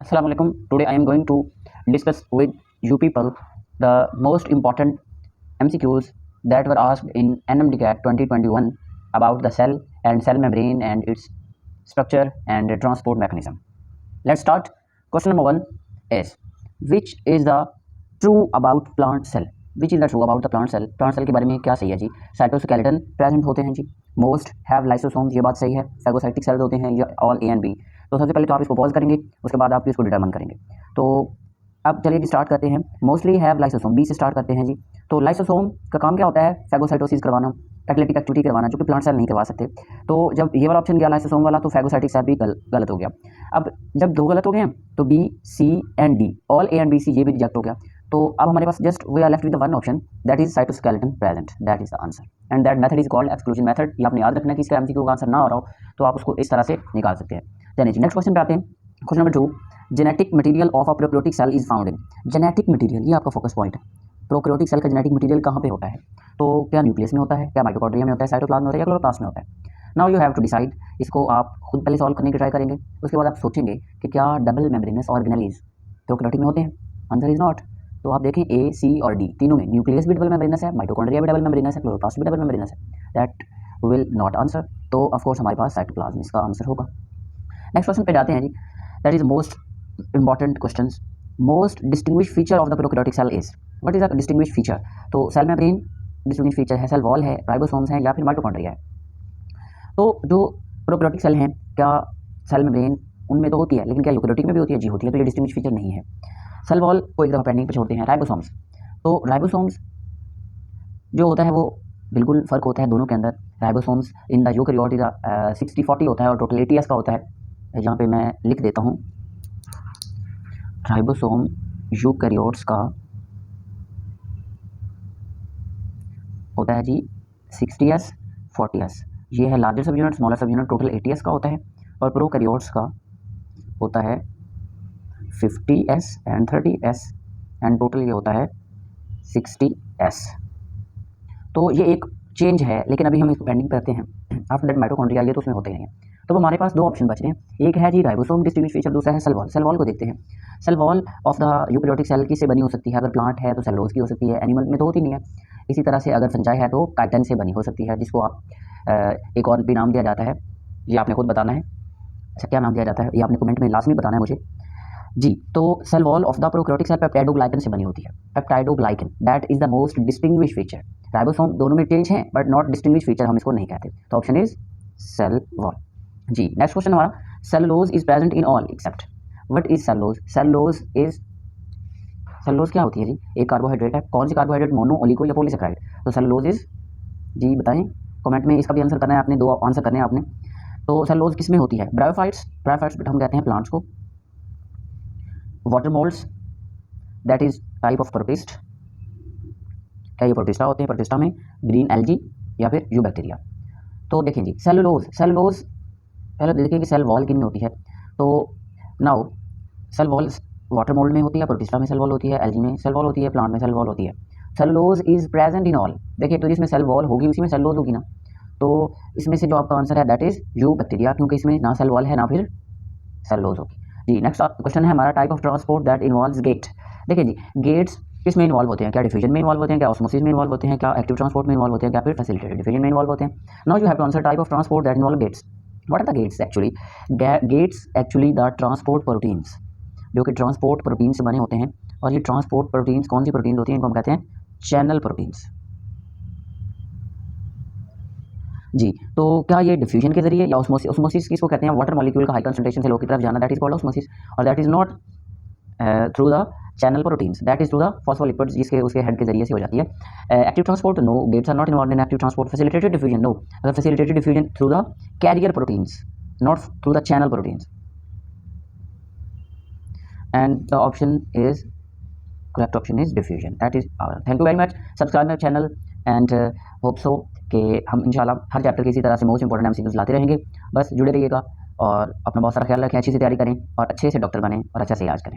Assalamu alaikum. Today I am going to discuss with you people the most important MCQs that were asked in NMDCAT 2021 about the cell and cell membrane and its structure and transport mechanism. Let's start. Question number 1 is, which is the true about plant cell? Which is the true about the plant cell? Plant cell के बारे में क्या सही है जी? Cytoskeleton present होते हैं जी. Most have lysosomes, ये बात सही है. फैगोसाइटिक सेल्स होते हैं, ये ऑल ए एंड बी. तो सबसे पहले तो आप इसको पॉज करेंगे, उसके बाद आप इसको डिटरमाइन करेंगे. तो अब चलिए स्टार्ट करते हैं. मोस्टली हैव लाइसोसोम, बी से स्टार्ट करते हैं जी. तो लाइसोसोम का काम क्या होता है? फैगोसाइटोसिस करवाना, कैटालिटिक एक्टिविटी करवाना, जो कि प्लांट सेल नहीं करवा सकते. तो जब ये वाला ऑप्शन गया लाइसोसोम वाला, तो फैगोसाइटिक सेल भी गलत हो गया. अब जब दो गलत हो गए हैं तो B, C and D, all A and B, C, ये भी रिजेक्ट हो गया. तो अब हमारे पास just we are left with the one option, that is cytoskeleton present. That is the answer and that method is called exclusion method. ये आपने याद रखना कि इसका एमसीक्यू का आंसर ना हो रहा हो तो आप उसको इस तरह से निकाल सकते हैं. चलिए नेक्स्ट क्वेश्चन पे आते हैं. Question number 2, genetic material of a prokaryotic cell is found in. Genetic material, ये आपका फोकस पॉइंट है. प्रोकैरियोटिक सेल का जेनेटिक मटेरियल कहाँ पे होता है? तो क्या न्यूक्लियस में होता है, क्या माइटोकॉन्ड्रिया में होता है, साइटोप्लाज्म में होता है, या क्लोरोप्लास्ट में होता है? Now you have to decide. इसको आप खुद पहले सॉल्व करने की ट्राई करेंगे, उसके बाद आप सोचेंगे कि क्या डबल मेम्ब्रेनस ऑर्गेनेलिज प्रोकैरियोटिक में होते हैं? Answer is not. तो आप देखें ए, सी और डी तीनों में न्यूक्लियस भी डबल मेम्ब्रेनस है, माइटोकॉन्ड्रिया भी डबल मेम्ब्रेनस है, क्लोरोप्लास्ट भी डबल मेम्ब्रेनस है. That will not answer. तो ऑफ कोर्स हमारे पास साइटोप्लाज्म इसका आंसर होगा. नेक्स्ट क्वेश्चन पे जाते हैं जी. That is most important question. Most distinguish feature of the prokaryotic cell is. What is the distinguish feature? तो सेल मेम्ब्रेन डिस्टिंग्विश फीचर है, सेल वॉल है, राइबोसोम्स हैं, या फिर माइटोकॉन्ड्रिया है. तो जो प्रोकैरियोटिक सेल हैं, क्या सेल मेम्ब्रेन उनमें तो होती है, लेकिन क्या यूकैरियोटिक में भी होती है? जी होती है. तो ये डिस्टिंग्विश फीचर नहीं है. सेल वॉल को एक दफ़ा पेंडिंग पे छोड़ते हैं. राइबोसोम्स, तो राइबोसोम्स जो होता है वो बिल्कुल फ़र्क होता है दोनों के अंदर. राइबोसोम्स इन द यूकैरियोट 60-40 होता है और टोटल 80s का होता है. यहाँ पे मैं लिख देता हूँ, राइबोसोम यूकैरियोट्स का होता है जी 60s 40s. ये है लार्जर सब यूनिट, स्मॉलर सब यूनिट, टोटल 80s का होता है. और प्रोकैरियोट्स का होता है 50s and 30s and total ये होता है 60s. तो ये एक चेंज है, लेकिन अभी हम इसको पेंडिंग करते हैं. आफ्टर दैट माइटोकॉन्ड्रिया, ये तो उसमें होते ही हैं. तो हमारे पास दो ऑप्शन बच रहे हैं. एक है जी राइबोसोम डिस्टिंग्विश फीचर, दूसरा है सेल वॉल. सेल वॉल को देखते हैं. Cell wall of the eukaryotic cell किससे बनी हो सकती है? अगर प्लांट है तो सेलोज की हो सकती है, एनिमल में तो होती नहीं है. इसी तरह से अगर फंजाई है तो काइटिन से बनी हो सकती है, जिसको आप एक और भी नाम दिया जाता है, ये आपने खुद बताना है. अच्छा, क्या नाम दिया जाता है ये आपने कमेंट में लास्ट में बताना है मुझे जी. तो cell wall of the prokaryotic cell peptidoglycan से बनी होती है. Peptidoglycan, that is the most distinguish feature. Ribosome दोनों में चेंज है बट नॉट डिस्टिंग्विश फीचर, हम इसको नहीं कहते. तो ऑप्शन इज सेल वॉल जी. नेक्स्ट क्वेश्चन हमारा, cellulose is present in all except. What is cellulose? Cellulose क्या होती है जी? एक कार्बोहाइड्रेट है. कौन सी कार्बोहाइड्रेट? मोनो, ओलिगो या पॉलीसेकेराइड? तो सेलुलोज इज, जी बताएं कमेंट में. इसका भी आंसर करना है आपने, दो आंसर करने हैं आपने. तो सेलुलोज किस में होती है? ब्रायोफाइट्स, ब्रायोफाइट्स हम कहते हैं प्लांट्स को. Water moulds, that is type of protist. क्या ये प्रोटिस्टा होते हैं? प्रोटिस्टा में ग्रीन एल्गी या फिर यू बैक्टीरिया. तो देखें जी, सेलुलोज पहले देखें कि सेल वॉल किन में होती है. तो now cell wall water mould में होती है, प्रोटिस्टा में सेल वॉल होती है, एल्गी में सेल वॉल होती है, प्लांट में सेल वॉल होती है. Cellulose is present in all. देखिए, तो जिसमें सेल वॉल होगी उसी में सेलुलोज होगी ना. तो इसमें से जो आपका आंसर है दैट इज यू बैक्टीरिया, क्योंकि इसमें ना सेल वॉल है ना फिर सेलुलोज होगी जी. नेक्स्ट क्वेश्चन है हमारा, type of transport that involves gate. देखिए जी, गेट्स किस में इन्वॉल्व होते हैं? क्या डिफ्यूजन में इन्वॉल्व होते हैं, क्या ऑस्मोसिस में इन्वॉल्व होते हैं, क्या एक्टिव ट्रांसपोर्ट में इन्वॉल्व होते हैं, क्या फिर फैसिलिटेटेड डिफ्यूजन में इन्वॉल्व होते हैं? Now you have to answer type of transport that involve gates. What are the gates actually? Gates actually the transport proteins, जो कि ट्रांसपोर्ट प्रोटीन से बने होते हैं. और ये ट्रांसपोर्ट प्रोटीन्स कौन सी प्रोटीन्स होती हैं? इनको हम कहते हैं चैनल प्रोटीन्स जी. तो क्या ये डिफ्यूजन के जरिए या ऑस्मोसिस? ऑस्मोसिस किसको कहते हैं? वाटर मॉलिक्यूल का हाई कंसंट्रेशन से लो की तरफ जाना, दैट इज कॉल्ड ऑस्मोसिस. और that is not through the channel proteins, that is through the phospholipids, जिसके उसके हेड के जरिए से हो जाती है. Active transport, no, gates are not involve in active transport. Facilitated diffusion, no, अगर facilitated diffusion through the carrier proteins, not through the channel proteins. And the option is correct option is diffusion. That is our. Thank you very much. Subscribe my channel and hope so कि हम इंशाल्लाह हर chapter की इसी तरह से most important MCQs लाते रहेंगे. बस जुड़े रहिएगा और अपना बहुत सारा ख्याल रखें, अच्छी से तैयारी करें और अच्छे से डॉक्टर बनें और अच्छा से इलाज करें.